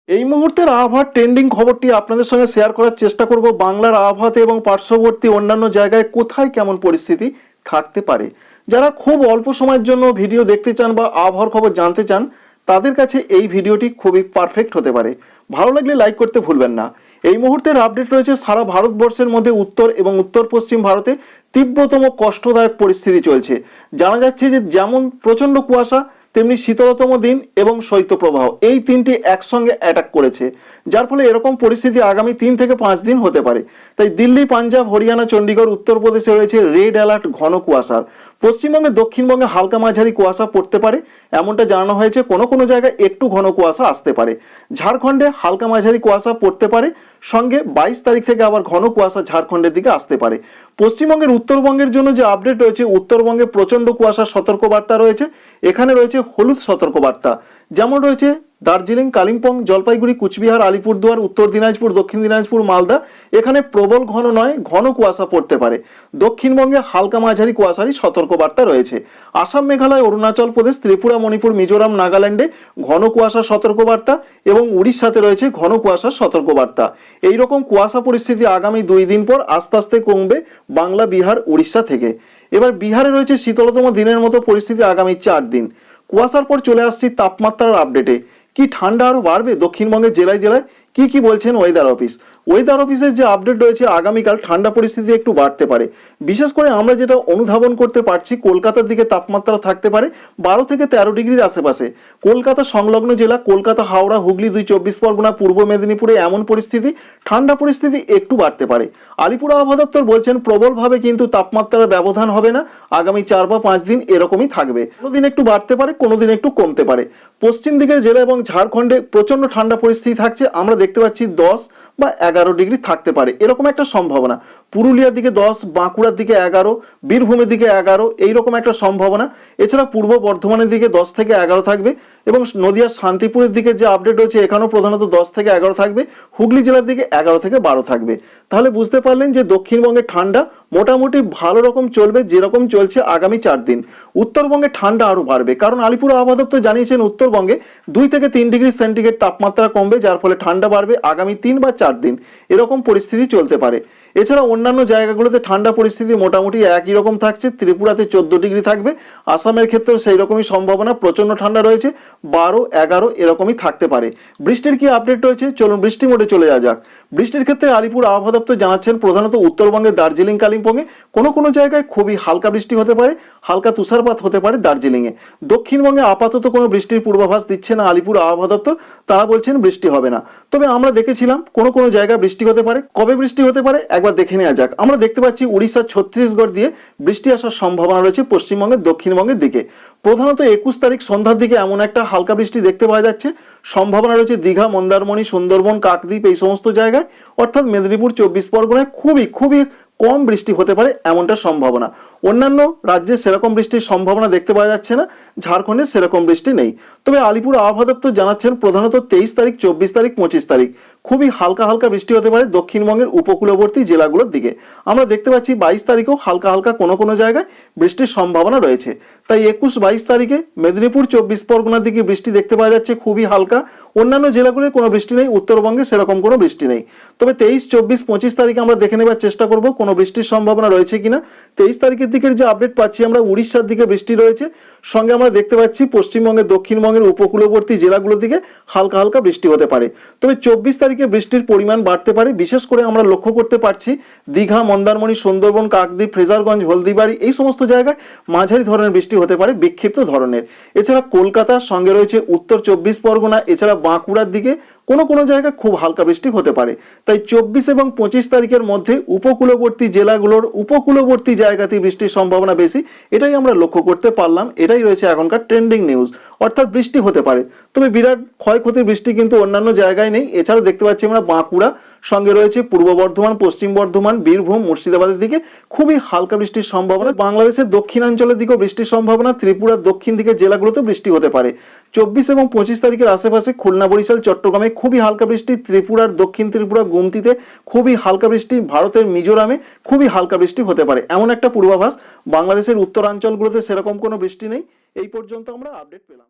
এই মুহূর্তের আবহাওয়ার ট্রেন্ডিং খবরটি আপনাদের সঙ্গে শেয়ার করার চেষ্টা করব। বাংলার আবহাওয়াতে এবং পার্শ্ববর্তী অন্যান্য জায়গায় কোথায় কেমন পরিস্থিতি থাকতে পারে। যারা খুব অল্প সময়ের জন্য ভিডিও দেখতে চান বা আবহাওয়ার খবর জানতে চান, তাদের কাছে এই ভিডিওটি খুবই পারফেক্ট হতে পারে। ভালো লাগলে লাইক করতে ভুলবেন না। এই মুহূর্তের আপডেট রয়েছে সারা ভারতবর্ষের মধ্যে উত্তর এবং উত্তর পশ্চিম ভারতে তীব্রতম কষ্টদায়ক পরিস্থিতি চলছে। জানা যাচ্ছে যে যেমন প্রচণ্ড কুয়াশা, তেমনি শীতলতম দিন এবং শৈত্যপ্রবাহ, এই তিনটি একসঙ্গে অ্যাটাক করেছে, যার ফলে এরকম পরিস্থিতি আগামী 3 থেকে 5 দিন হতে পারে। তাই দিল্লি, পাঞ্জাব, হরিয়ানা, চণ্ডীগড়, উত্তরপ্রদেশে রয়েছে রেড অ্যালার্ট ঘন কুয়াশার। পশ্চিমবঙ্গে, দক্ষিণবঙ্গে হালকা মাঝারি কুয়াশা পড়তে পারে, এমনটা জানানো হয়েছে। কোনো কোনো জায়গায় একটু ঘন কুয়াশা আসতে পারে। ঝাড়খণ্ডে হালকা মাঝারি কুয়াশা পড়তে পারে, সঙ্গে 22 তারিখ থেকে আবার ঘন কুয়াশা ঝাড়খণ্ডের দিকে আসতে পারে। পশ্চিমবঙ্গের উত্তরবঙ্গের জন্য যে আপডেট রয়েছে, উত্তরবঙ্গে প্রচণ্ড কুয়াশার সতর্কবার্তা রয়েছে। এখানে রয়েছে হলুদ সতর্কবার্তা, যেমন রয়েছে দার্জিলিং, কালিম্পং, জলপাইগুড়ি, কুচবিহার, আলিপুরদুয়ার, উত্তর দিনাজপুর, দক্ষিণ দিনাজপুর, মালদা। এখানে প্রবল ঘন নয়, ঘন কুয়াশা পড়তে পারে। দক্ষিণবঙ্গে হালকা মাঝারি কুয়াশারই সতর্কবার্তা রয়েছে। আসাম, মেঘালয়, অরুণাচল প্রদেশ, ত্রিপুরা, মণিপুর, মিজোরাম, নাগাল্যান্ডে ঘন কুয়াশার সতর্কবার্তা এবং উড়িষ্যাতে রয়েছে ঘন কুয়াশার সতর্কবার্তা। এইরকম কুয়াশা পরিস্থিতি আগামী 2 দিন পর আস্তে আস্তে কমবে বাংলা, বিহার, উড়িষ্যা থেকে। এবার বিহারে রয়েছে শীতলতম দিনের মতো পরিস্থিতি আগামী 4 দিন। কুয়াশার পর চলে আসছি তাপমাত্রার আপডেটে। কি ঠান্ডা আরো বাড়বে দক্ষিণবঙ্গের জেলায় জেলায়, কি বলছেন ওয়েদার অফিস। ওয়েদার অফিসের যে আপডেট রয়েছে, আগামীকাল ঠান্ডা পরিস্থিতি একটু বাড়তে পারে। বিশেষ করে আমরা যেটা অনুধাবন করতে পারছি, কলকাতার দিকে তাপমাত্রা থাকতে পারে 12 থেকে 13 ডিগ্রির আশেপাশে। কলকাতা সংলগ্ন জেলা কলকাতা, হাওড়া, হুগলি, 2 চব্বিশ পরগনা, পূর্ব মেদিনীপুরে এমন পরিস্থিতি, ঠান্ডা পরিস্থিতি একটু বাড়তে পারে। আলিপুর আবহাওয়া দপ্তর বলছেন প্রবলভাবে কিন্তু তাপমাত্রার ব্যবধান হবে না, আগামী 4 বা 5 দিন এরকমই থাকবে। কোনোদিন একটু বাড়তে পারে, কোনোদিন একটু কমতে পারে। পশ্চিম দিকের জেলা এবং ঝাড়খণ্ডে প্রচন্ড ঠান্ডা পরিস্থিতি থাকছে। আমরা দেখতে পাচ্ছি 10 বা 11 ডিগ্রি থাকতে পারে, এরকম একটা সম্ভাবনা। পুরুলিয়ার দিকে 10, বাঁকুড়ার দিকে 11, বীরভূমের দিকে 11, এইরকম একটা সম্ভাবনা। এছাড়া পূর্ব বর্ধমানের দিকে 10 থেকে 11 থাকবে এবং নদিয়ার শান্তিপুরের দিকে যে আপডেট রয়েছে, এখানেও প্রধানত 10 থেকে 11 থাকবে। হুগলি জেলার দিকে 11 থেকে 12 থাকবে। তাহলে বুঝতে পারলেন যে দক্ষিণবঙ্গে ঠান্ডা মোটামুটি ভালো রকম চলবে, যেরকম চলছে আগামী 4 দিন। উত্তরবঙ্গে ঠান্ডা আরো বাড়বে, কারণ আলিপুর আবহাওয়া দপ্তর জানিয়েছেন উত্তরবঙ্গে 2 থেকে 3 ডিগ্রি সেন্টিগ্রেড তাপমাত্রা কমবে, যার ফলে ঠান্ডা বাড়বে আগামী 3 বা 4 দিন, এরকম পরিস্থিতি চলতে পারে। এছাড়া অন্যান্য জায়গাগুলোতে ঠান্ডা পরিস্থিতি মোটামুটি একই রকম থাকছে। ত্রিপুরাতে 14 ডিগ্রি থাকবে, আসামের ক্ষেত্রেও সেই রকমই সম্ভাবনা, প্রচন্ড ঠান্ডা রয়েছে, 12, 11 এরকমই থাকতে পারে। বৃষ্টির কি আপডেট রয়েছে, চলুন বৃষ্টি মোডে চলে যাওয়া যাক। বৃষ্টির ক্ষেত্রে আলিপুর আবহাওয়া দপ্তর জানাচ্ছেন প্রধানত উত্তরবঙ্গের দার্জিলিং, কালিম্পংয়ে কোনো কোনো জায়গায় খুবই হালকা বৃষ্টি হতে পারে, হালকা তুষারপাত হতে পারে দার্জিলিংয়ে। দক্ষিণবঙ্গে আপাতত কোনো বৃষ্টির পূর্বাভাস দিচ্ছে না আলিপুর আবহাওয়া দপ্তর, তারা বলছেন বৃষ্টি হবে না। তবে আমরা দেখেছিলাম কোনো কোনো জায়গায় বৃষ্টি হতে পারে। কবে বৃষ্টি হতে পারে একবার দেখে নেওয়া যাক। আমরা দেখতে পাচ্ছি উড়িষ্যা, ছত্তিশগড় দিয়ে বৃষ্টি আসার সম্ভাবনা রয়েছে পশ্চিমবঙ্গের দক্ষিণবঙ্গের দিকে। প্রধানত 21 তারিখ সন্ধ্যার দিকে এমন একটা হালকা বৃষ্টি দেখতে পাওয়া যাচ্ছে। সম্ভাবনা রয়েছে দীঘা, মন্দারমণি, সুন্দরবন, কাকদ্বীপ, এই সমস্ত জায়গায়, অর্থাৎ মেদিনীপুর, 24 পরগনায় খুবই খুবই কম বৃষ্টি হতে পারে, এমনটা সম্ভাবনা। অন্যান্য রাজ্যে সেরকম বৃষ্টির সম্ভাবনা দেখতে পাওয়া যাচ্ছে না, ঝাড়খণ্ডে সেরকম বৃষ্টি নেই। তবে আলিপুর আবহাওয়া দপ্তর জানাচ্ছেন প্রধানত 23 তারিখ, 24 তারিখ, 25 তারিখ খুবই হালকা হালকা বৃষ্টি হতে পারে দক্ষিণবঙ্গের উপকূলবর্তী জেলাগুলোর দিকে। আমরা দেখতে পাচ্ছি 22 তারিখেও হালকা হালকা কোনো কোনো জায়গায় বৃষ্টির সম্ভাবনা রয়েছে। তাই 21, 22 তারিখে মেদিনীপুর, 24 পরগনার দিকে বৃষ্টি দেখতে পাওয়া যাচ্ছে খুবই হালকা। অন্যান্য জেলাগুলোয় কোনো বৃষ্টি নেই, উত্তরবঙ্গে সেরকম কোনো বৃষ্টি নেই। তবে 23, 24, 25 তারিখে আমরা দেখে নেবার চেষ্টা করব কোনো বৃষ্টির সম্ভাবনা রয়েছে কিনা। 23 তারিখের দিকের যে আপডেট পাচ্ছি আমরা, উড়িষ্যার দিকে বৃষ্টি রয়েছে, সঙ্গে আমরা দেখতে পাচ্ছি পশ্চিমবঙ্গের দক্ষিণবঙ্গের উপকূলবর্তী জেলাগুলোর দিকে হালকা হালকা বৃষ্টি হতে পারে। তবে 24 তারিখে বৃষ্টির পরিমাণ বাড়তে পারে। বিশেষ করে আমরা লক্ষ্য করতে পারছি দীঘা, মন্দারমণি, সুন্দরবন, কাকদ্বীপ, ফ্রেজারগঞ্জ, হলদিবাড়ি, এই সমস্ত জায়গায় মাঝারি ধরনের বৃষ্টি হতে পারে, বিক্ষিপ্ত ধরনের। এছাড়া কলকাতার সঙ্গে রয়েছে উত্তর 24 পরগনা, এছাড়া বাঁকুড়ার দিকে কোনো কোনো জায়গায় খুব হালকা বৃষ্টি হতে পারে। তাই 24 এবং 25 তারিখের মধ্যে উপকূলবর্তী জেলাগুলোর উপকূলবর্তী জায়গাতে বৃষ্টির সম্ভাবনা বেশি, এটাই আমরা লক্ষ্য করতে পারলাম। এটাই রয়েছে এখনকার ট্রেন্ডিং নিউজ, অর্থাৎ বৃষ্টি হতে পারে। তবে বিরাট ক্ষয়ক্ষতির বৃষ্টি কিন্তু অন্যান্য জায়গায় নেই। এছাড়া দেখতে পাচ্ছি আমরা বাঁকুড়া, সঙ্গে রয়েছে পূর্ব বর্ধমান, পশ্চিম বর্ধমান, বীরভূম, মুর্শিদাবাদের দিকে খুবই হালকা বৃষ্টির সম্ভাবনা। বাংলাদেশের দক্ষিণাঞ্চলের দিকেও বৃষ্টির সম্ভাবনা, ত্রিপুরার দক্ষিণ দিকের জেলাগুলোতে বৃষ্টি হতে পারে। 24 এবং 25 তারিখের আশেপাশে খুলনা, বরিশাল, চট্টগ্রামে খুবই হালকা বৃষ্টি, ত্রিপুরার দক্ষিণ ত্রিপুরা, গুমতিতে খুবই হালকা বৃষ্টি, ভারতের মিজোরামে খুবই হালকা বৃষ্টি হতে পারে, এমন একটা পূর্বাভাস। বাংলাদেশের উত্তরাঞ্চলগুলোতে সেরকম কোনো বৃষ্টি নেই। এই পর্যন্ত আমরা আপডেট পেলাম।